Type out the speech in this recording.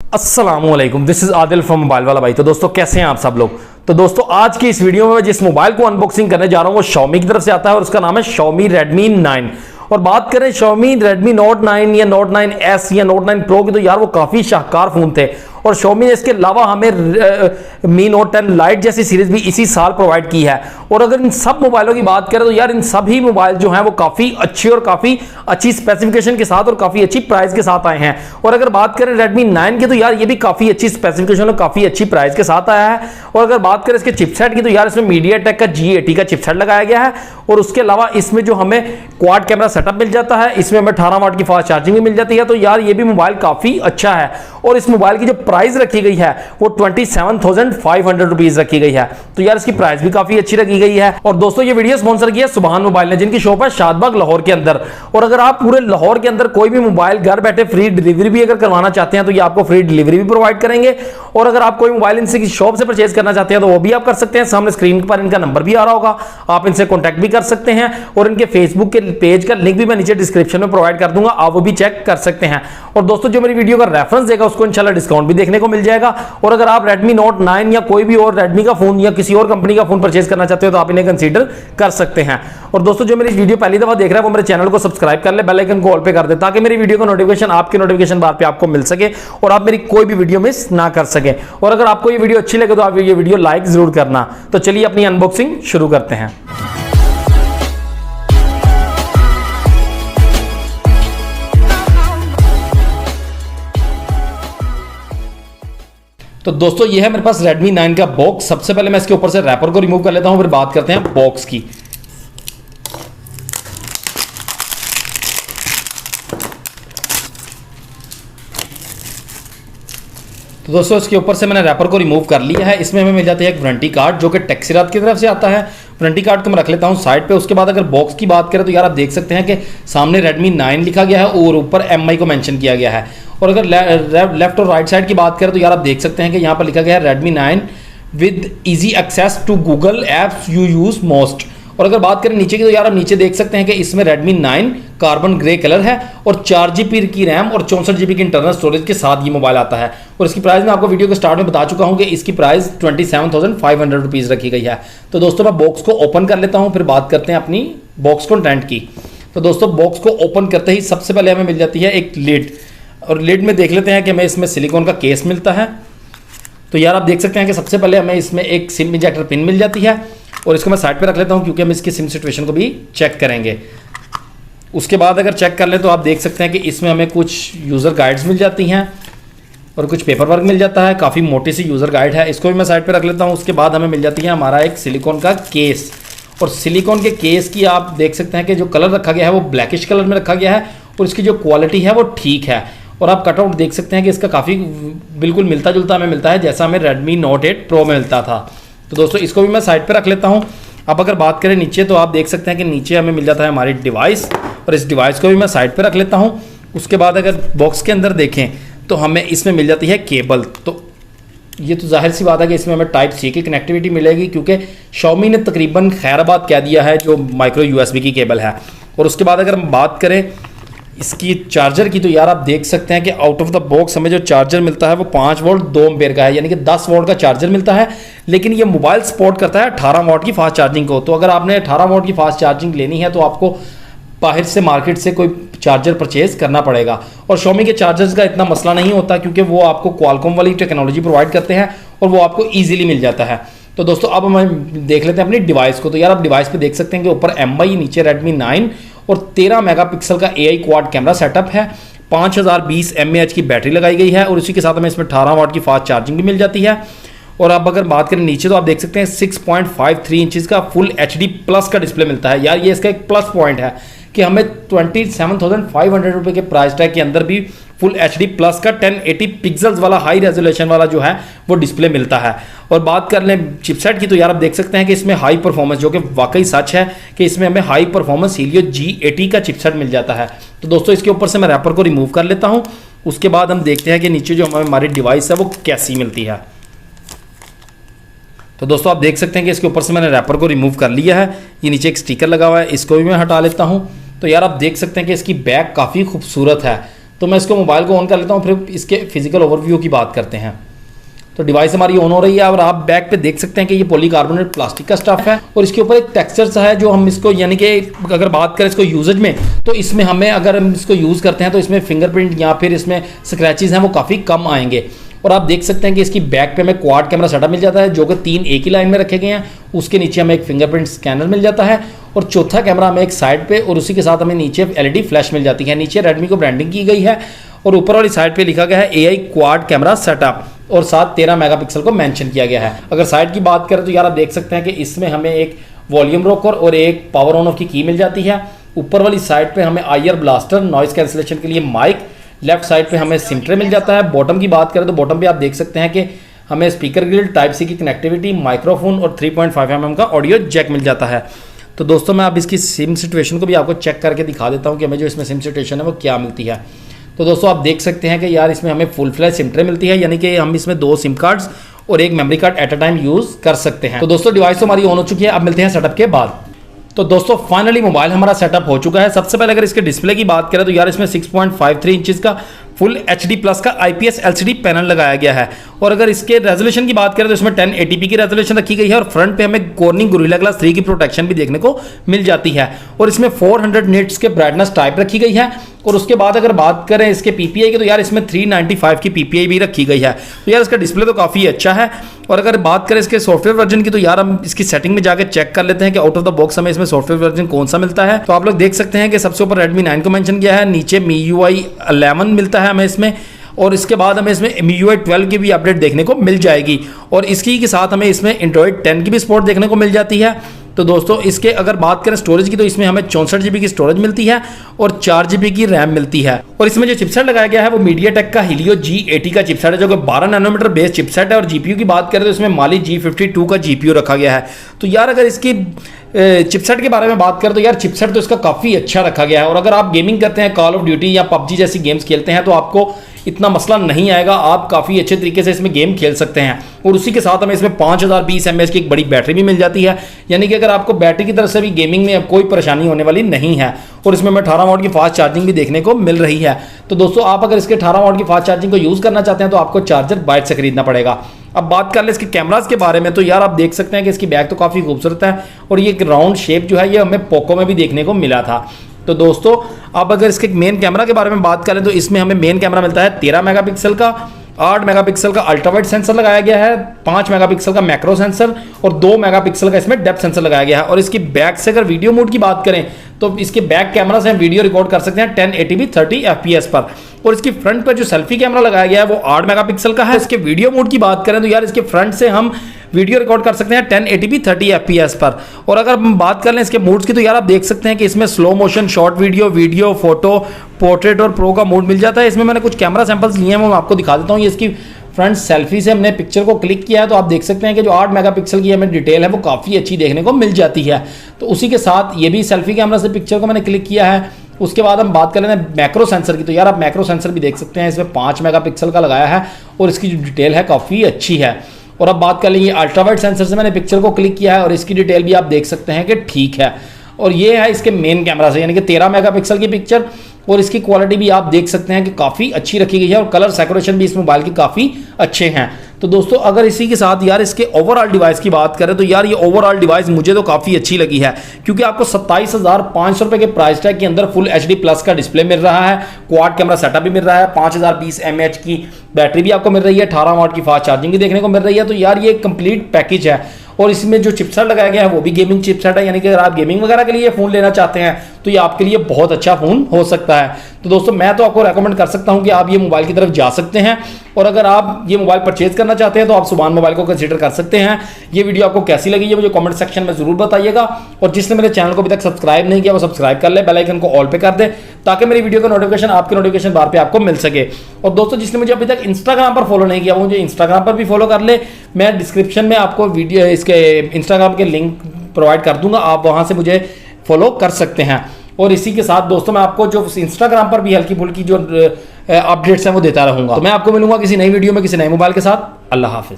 अस्सलामुअलैकुम, this is Adil from mobile वाला भाई। तो दोस्तों कैसे हैं आप सब लोग। तो दोस्तों आज की इस वीडियो में मैं जिस मोबाइल को अनबॉक्सिंग करने जा रहा हूं वो Xiaomi की तरफ से आता है और उसका नाम है Xiaomi Redmi 9। और बात करें Xiaomi Redmi Note 9 या Note 9S या Note 9 Pro की, तो यार वो काफी शाहकार फोन थे। और Xiaomi ने इसके अलावा हमें Mi Note 10 लाइट जैसी सीरीज भी इसी साल प्रोवाइड की है। और अगर इन सब मोबाइलों की बात करें तो यार इन सभी मोबाइल जो हैं वो काफी अच्छी और काफी अच्छी स्पेसिफिकेशन के साथ और काफी अच्छी प्राइस के साथ आए हैं। और अगर बात करें Redmi 9 की, तो यार ये भी काफी अच्छी स्पेसिफिकेशन और काफी अच्छी प्राइस के साथ आया है। और अगर बात करें इसके चिपसेट की, तो यार इसमें MediaTek का G80 का चिपसेट लगाया गया है। और उसके अलावा इसमें जो हमें क्वाड कैमरा सेटअप मिल जाता है, इसमें हमें 18 वाट की फास्ट चार्जिंग भी मिल जाती है। तो यार ये भी मोबाइल काफी अच्छा है। और इस मोबाइल की जो प्राइस रखी गई है वो 27,500 रुपीज रखी गई है। तो यार इसकी प्राइस भी काफी अच्छी रखी गई है। और दोस्तों ये वीडियो स्पॉन्सर की है सुभान मोबाइल ने, जिनकी शॉप है शादबाग लाहौर के अंदर। और अगर आप पूरे लाहौर के अंदर कोई भी मोबाइल घर बैठे फ्री डिलीवरी भी अगर करवाना चाहते हैं तो ये आपको फ्री डिलीवरी भी प्रोवाइड करेंगे। और अगर आप कोई मोबाइल इनसे की शॉप से परचेज करना चाहते हैं तो वो भी आप कर सकते हैं। सामने स्क्रीन पर इनका नंबर भी आ रहा होगा, आप इनसे कॉन्टैक्ट भी कर सकते हैं। और इनके फेसबुक के पेज का लिंक भी मैं नीचे डिस्क्रिप्शन में प्रोवाइड कर दूंगा, आप वो भी चेक कर सकते हैं। और दोस्तों जो मेरी वीडियो का रेफरेंस देगा उसको इंशाल्लाह डिस्काउंट भी देखने को मिल जाएगा। और अगर आप Redmi Note 9 या कोई भी और Redmi का फोन या किसी और कंपनी का फोन परचेज करना चाहते हो तो आप इन्हें कंसीडर कर सकते हैं। और दोस्तों जो मेरी वीडियो पहली दफा देख रहा है वो मेरे चैनल को सब्सक्राइब कर ले, बेल आइकन को ऑल पे कर दे, ताकि मेरी वीडियो का नोटिफिकेशन आपके नोटिफिकेशन बार पे आपको मिल सके और आप मेरी कोई भी वीडियो मिस ना कर सके। और अगर आपको ये वीडियो अच्छी लगे तो आप ये वीडियो लाइक जरूर करना। तो चलिए अपनी अनबॉक्सिंग शुरू करते हैं। तो दोस्तों ये है मेरे पास Redmi 9 का बॉक्स। सबसे पहले मैं इसके ऊपर से रैपर को रिमूव कर लेता हूं, फिर बात करते हैं बॉक्स की। तो दोस्तों इसके ऊपर से मैंने रैपर को रिमूव कर लिया है। इसमें हमें मिल जाती है एक वारंटी कार्ड जो कि टेक्सिरात की तरफ से आता है। वारंटी कार्ड को मैं रख लेता हूं साइड पे। उसके बाद अगर बॉक्स की बात करें तो यार आप देख सकते हैं कि सामने Redmi 9 लिखा गया है और ऊपर MI को मेंशन किया गया है। और अगर लेफ्ट और राइट साइड की बात करें तो यार आप देख सकते हैं कि यहाँ पर लिखा गया है Redmi 9 with easy access to Google apps you use most. और अगर बात करें नीचे की तो यार आप नीचे देख सकते हैं कि इसमें Redmi 9 कार्बन ग्रे कलर है और 4GB की रैम और 64GB की इंटरनल स्टोरेज के साथ ये मोबाइल आता है। और इसकी प्राइस मैं आपको वीडियो के स्टार्ट में बता चुका हूं कि इसकी प्राइस 27,500 रुपीज रखी गई है। तो दोस्तों मैं बॉक्स को ओपन कर लेता हूं, फिर बात करते हैं अपनी बॉक्स कंटेंट की। तो दोस्तों बॉक्स को ओपन करते ही सबसे पहले हमें मिल जाती है एक लिड। और लिड में देख लेते हैं कि हमें इसमें सिलिकॉन का केस मिलता है। तो यार आप देख सकते हैं कि सबसे पहले हमें इसमें एक सिम इंजेक्टर पिन मिल जाती है। और इसको मैं साइड पे रख लेता हूं क्योंकि हम इसकी सिम सिचुएशन को भी चेक करेंगे। उसके बाद अगर चेक कर ले तो आप देख सकते हैं कि इसमें हमें कुछ यूज़र गाइड्स मिल जाती हैं और कुछ पेपर वर्क मिल जाता है। काफ़ी मोटी सी यूज़र गाइड है, इसको भी मैं साइड पे रख लेता हूं। उसके बाद हमें मिल जाती है हमारा एक सिलिकॉन का केस। और सिलिकॉन के केस की आप देख सकते हैं कि जो कलर रखा गया है वो ब्लैकिश कलर में रखा गया है और इसकी जो क्वालिटी है वो ठीक है। और आप कटआउट देख सकते हैं कि इसका काफ़ी बिल्कुल मिलता जुलता हमें मिलता है जैसा हमें Redmi Note 8 Pro में मिलता था। तो दोस्तों इसको भी मैं साइड पे रख लेता हूं। अब अगर बात करें नीचे तो आप देख सकते हैं कि नीचे हमें मिल जाता है हमारी डिवाइस और इस डिवाइस को भी मैं साइड पे रख लेता हूं। उसके बाद अगर बॉक्स के अंदर देखें तो हमें इसमें मिल जाती है केबल। तो ये तो जाहिर सी बात है कि इसमें हमें Type-C की कनेक्टिविटी मिलेगी क्योंकि Xiaomi ने तकरीबन खैराबाद कह दिया है जो माइक्रो USB की केबल है। और उसके बाद अगर हम बात करें इसकी चार्जर की तो यार आप देख सकते हैं कि आउट ऑफ द बॉक्स हमें जो चार्जर मिलता है वो 5 वोल्ट 2 एम्पेयर का है, यानी कि 10 वोल्ट का चार्जर मिलता है। लेकिन ये मोबाइल सपोर्ट करता है 18 वाट की फास्ट चार्जिंग को। तो अगर आपने 18 वाट की फास्ट चार्जिंग लेनी है तो आपको बाहर से मार्केट से कोई चार्जर परचेज करना पड़ेगा। और Xiaomi के चार्जर्स का इतना मसला नहीं होता क्योंकि वो आपको क्वालकॉम वाली टेक्नोलॉजी प्रोवाइड करते हैं और वो आपको ईजिली मिल जाता है। तो दोस्तों अब हम देख लेते हैं अपनी डिवाइस को। तो यार आप डिवाइस पे देख सकते हैं कि ऊपर MI, नीचे Redmi 9 और 13 मेगापिक्सल का AI क्वाड कैमरा सेटअप है। 5020 mAh की बैटरी लगाई गई है और उसी के साथ हमें इसमें 18 वाट की फास्ट चार्जिंग भी मिल जाती है। और अब अगर बात करें नीचे तो आप देख सकते हैं 6.53 इंचज़ का फुल HD प्लस का डिस्प्ले मिलता है। यार ये इसका एक प्लस पॉइंट है कि हमें 27,500 रुपये के प्राइस टैग के अंदर भी फुल HD प्लस का 1080 पिक्सल्स वाला हाई रेजोल्यूशन वाला जो है वो डिस्प्ले मिलता है। और बात कर लें चिपसेट की तो यार आप देख सकते हैं कि इसमें हाई परफॉर्मेंस, जो कि वाकई सच है कि इसमें हमें हाई परफॉर्मेंस Helio G80 का चिपसेट मिल जाता है। तो दोस्तों इसके ऊपर से मैं रैपर को रिमूव कर लेता हूँ। उसके बाद हम देखते हैं कि नीचे जो हमारी डिवाइस है वो कैसी मिलती है। तो दोस्तों आप देख सकते हैं कि इसके ऊपर से मैंने रैपर को रिमूव कर लिया है। ये नीचे एक स्टिकर लगा हुआ है, इसको भी मैं हटा लेता हूँ। तो यार आप देख सकते हैं कि इसकी बैक काफ़ी खूबसूरत है। तो मैं इसको मोबाइल को ऑन कर लेता हूँ, फिर इसके फिजिकल ओवरव्यू की बात करते हैं। तो डिवाइस हमारी ऑन हो रही है और आप बैक पे देख सकते हैं कि ये पॉलीकार्बोनेट प्लास्टिक का स्टफ है और इसके ऊपर एक टेक्सचर सा है जो हम इसको यानी कि अगर बात करें इसको यूजेज में, तो इसमें हमें अगर हम इसको यूज़ करते हैं तो इसमें फिंगरप्रिंट या फिर इसमें स्क्रैचेस हैं वो काफ़ी कम आएंगे। और आप देख सकते हैं कि इसकी बैक पे हमें क्वाड कैमरा सेटअप मिल जाता है जो कि 3 एक ही लाइन में रखे गए हैं। उसके नीचे हमें एक फिंगरप्रिंट स्कैनर मिल जाता है और चौथा कैमरा हमें एक साइड पे, और उसी के साथ हमें नीचे LED फ्लैश मिल जाती है। नीचे रेडमी को ब्रांडिंग की गई है और ऊपर वाली साइड पे लिखा गया है AI क्वाड कैमरा सेटअप और साथ 13 मेगापिक्सल को मेंशन किया गया है। अगर साइड की बात करें तो यार आप देख सकते हैं कि इसमें हमें एक वॉल्यूम रोकर और एक पावर ऑन ऑफ की मिल जाती है। ऊपर वाली साइड पे हमें IR ब्लास्टर नॉइस कैंसिलेशन के लिए माइक, लेफ्ट साइड पे हमें सिम ट्रे मिल जाता है। बॉटम की बात करें तो बॉटम पे आप देख सकते हैं कि हमें स्पीकर ग्रिल, टाइप सी की कनेक्टिविटी, माइक्रोफोन और 3.5 mm का ऑडियो जैक मिल जाता है। तो दोस्तों मैं अब इसकी सिम सिचुएशन को भी आपको चेक करके दिखा देता हूँ कि हमें जो इसमें सिम सिचुएशन है वो क्या मिलती है। तो दोस्तों आप देख सकते हैं कि यार इसमें हमें फुल फ्लैश सिम ट्रे मिलती है, यानी कि हम इसमें 2 सिम कार्ड्स और एक memory card at a time use कर सकते हैं। तो दोस्तों डिवाइस तो हमारी ऑन हो चुकी है, अब मिलते हैं सेटअप के बाद। तो दोस्तों फाइनली मोबाइल हमारा सेटअप हो चुका है। सबसे पहले अगर इसके डिस्प्ले की बात करें तो यार इसमें 6.53 इंचेस का फुल HD प्लस का IPS LCD पैनल लगाया गया है। और अगर इसके रेजोल्यूशन की बात करें तो इसमें 1080p की रेजोल्यूशन रखी गई है और फ्रंट पे हमें कॉर्निंग गोरिल्ला ग्लास 3 की प्रोटेक्शन भी देखने को मिल जाती है। और इसमें 400 निट्स के ब्राइटनेस टाइप रखी गई है। और उसके बाद अगर बात करें इसके PPI की तो यार इसमें 395 की PPI भी रखी गई है। तो यार इसका डिस्प्ले तो काफ़ी अच्छा है। और अगर बात करें इसके सॉफ्टवेयर वर्जन की तो यार हम इसकी सेटिंग में जाकर चेक कर लेते हैं कि आउट ऑफ द बॉक्स हमें इसमें सॉफ्टवेयर वर्जन कौन सा मिलता है। तो आप लोग देख सकते हैं कि सबसे ऊपर Redmi 9 को मेंशन किया है, नीचे MIUI 11 मिलता है हमें इसमें, और इसके बाद हमें इसमें MIUI 12 की भी अपडेट देखने को मिल जाएगी। और इसकी के साथ हमें इसमें Android 10 की भी सपोर्ट देखने को मिल जाती है। तो दोस्तों इसके अगर बात करें स्टोरेज की तो इसमें हमें 64 GB की स्टोरेज मिलती है और 4 GB की रैम मिलती है। और इसमें जो चिपसेट लगाया गया है वो MediaTek का Helio G80 का चिपसेट है जो कि 12 नैनोमीटर बेस चिपसेट है। और GPU की बात करें तो इसमें Mali G52 का GPU रखा गया है। तो यार अगर इसकी चिपसेट के बारे में बात करें तो यार चिपसेट तो इसका काफ़ी अच्छा रखा गया है। और अगर आप गेमिंग करते हैं, कॉल ऑफ ड्यूटी या PUBG जैसी गेम्स खेलते हैं तो आपको इतना मसला नहीं आएगा, आप काफ़ी अच्छे तरीके से इसमें गेम खेल सकते हैं। और उसी के साथ हमें इसमें 5020 mAh की एक बड़ी बैटरी भी मिल जाती है, यानी कि अगर आपको बैटरी की तरफ से भी गेमिंग में अब कोई परेशानी होने वाली नहीं है। और इसमें हमें 18 वाट की फास्ट चार्जिंग भी देखने को मिल रही है। तो दोस्तों आप अगर इसके 18 वाट की फास्ट चार्जिंग को यूज़ करना चाहते हैं तो आपको चार्जर बाहर से खरीदना पड़ेगा। अब बात कर ले इसके कैमरास के बारे में तो यार आप देख सकते हैं कि इसकी बैक तो काफ़ी खूबसूरत है और ये एक राउंड शेप जो है ये हमें पोको में भी देखने को मिला था। तो दोस्तों अब अगर इसके मेन कैमरा के बारे में बात करें तो इसमें हमें मेन कैमरा मिलता है 13 मेगापिक्सल का, 8 मेगापिक्सल का अल्ट्रावाइड सेंसर लगाया गया है, 5 मेगापिक्सल का मैक्रो सेंसर और 2 मेगापिक्सल का इसमें डेप्थ सेंसर लगाया गया है। और इसकी बैक से अगर वीडियो मोड की बात करें तो इसके बैक कैमरा से हम वीडियो रिकॉर्ड कर सकते हैं 1080p 30 FPS पर। और इसकी फ्रंट पर जो सेल्फी कैमरा लगाया गया है वो 8 मेगापिक्सल का है। इसके वीडियो मोड की बात करें तो यार इसके फ्रंट से हम वीडियो रिकॉर्ड कर सकते हैं 1080p 30 FPS पर। और अगर हम बात कर लें इसके मोड्स की तो यार आप देख सकते हैं कि इसमें slow motion, short video, photo, portrait और प्रो का मोड मिल जाता है। इसमें मैंने कुछ कैमरा सैंपल्स लिए हैं वो मैं आपको दिखा देता हूँ। ये इसकी फ्रंट सेल्फी से हमने पिक्चर को क्लिक किया है तो आप देख सकते हैं कि जो 8 मेगापिक्सल की हमें डिटेल है वो काफ़ी अच्छी देखने को मिल जाती है। तो उसी के साथ ये भी सेल्फी कैमरा से पिक्चर को मैंने क्लिक किया है। उसके बाद हम बात कर लेते हैं मैक्रो सेंसर की तो यार आप मैक्रो सेंसर भी देख सकते हैं, इसमें 5 मेगापिक्सल का लगाया है और इसकी जो डिटेल है काफ़ी अच्छी है। और अब बात कर लेंगे अल्ट्रावाइड सेंसर से मैंने पिक्चर को क्लिक किया है और इसकी डिटेल भी आप देख सकते हैं कि ठीक है। और ये है इसके मेन कैमरा से, यानी कि 13 मेगापिक्सल की पिक्चर और इसकी क्वालिटी भी आप देख सकते हैं कि काफ़ी अच्छी रखी गई है और कलर सैचुरेशन भी इस मोबाइल की काफ़ी अच्छे हैं। तो दोस्तों अगर इसी के साथ यार इसके ओवरऑल डिवाइस की बात करें तो यार ये ओवरऑल डिवाइस मुझे तो काफ़ी अच्छी लगी है, क्योंकि आपको 27,500 रुपये के प्राइस टैग के अंदर फुल HD प्लस का डिस्प्ले मिल रहा है, क्वाड कैमरा सेटअप भी मिल रहा है, 5020 mAh की बैटरी भी आपको मिल रही है, 18 वाट की फास्ट चार्जिंग भी देखने को मिल रही है। तो यार ये कंप्लीट पैकेज है। और इसमें जो चिपसेट लगाया गया है वो भी गेमिंग चिपसेट है, यानी कि अगर आप गेमिंग वगैरह के लिए फ़ोन लेना चाहते हैं तो ये आपके लिए बहुत अच्छा फ़ोन हो सकता है। तो दोस्तों मैं तो आपको रेकमेंड कर सकता हूं कि आप ये मोबाइल की तरफ जा सकते हैं। और अगर आप ये मोबाइल परचेज करना चाहते हैं तो आप सुभान मोबाइल को कंसीडर कर सकते हैं। ये वीडियो आपको कैसी लगी है मुझे कमेंट सेक्शन में जरूर बताइएगा। और जिसने मेरे चैनल को अभी तक सब्सक्राइब नहीं किया वो सब्सक्राइब कर ले, बेल आइकन को ऑल पे कर दे ताकि मेरी वीडियो का नोटिफिकेशन आपके नोटिफिकेशन बार पे आपको मिल सके। और दोस्तों जिसने मुझे अभी तक इंस्टाग्राम पर फॉलो नहीं किया वो मुझे इंस्टाग्राम पर भी फॉलो कर ले। मैं डिस्क्रिप्शन में आपको वीडियो इसके इंस्टाग्राम के लिंक प्रोवाइड कर दूंगा, आप वहां से मुझे फॉलो कर सकते हैं। और इसी के साथ दोस्तों मैं आपको जो इंस्टाग्राम पर भी हल्की फुल्की जो अपडेट्स हैं वो देता रहूंगा। तो मैं आपको मिलूंगा किसी नई वीडियो में किसी नए मोबाइल के साथ। अल्लाह हाफिज।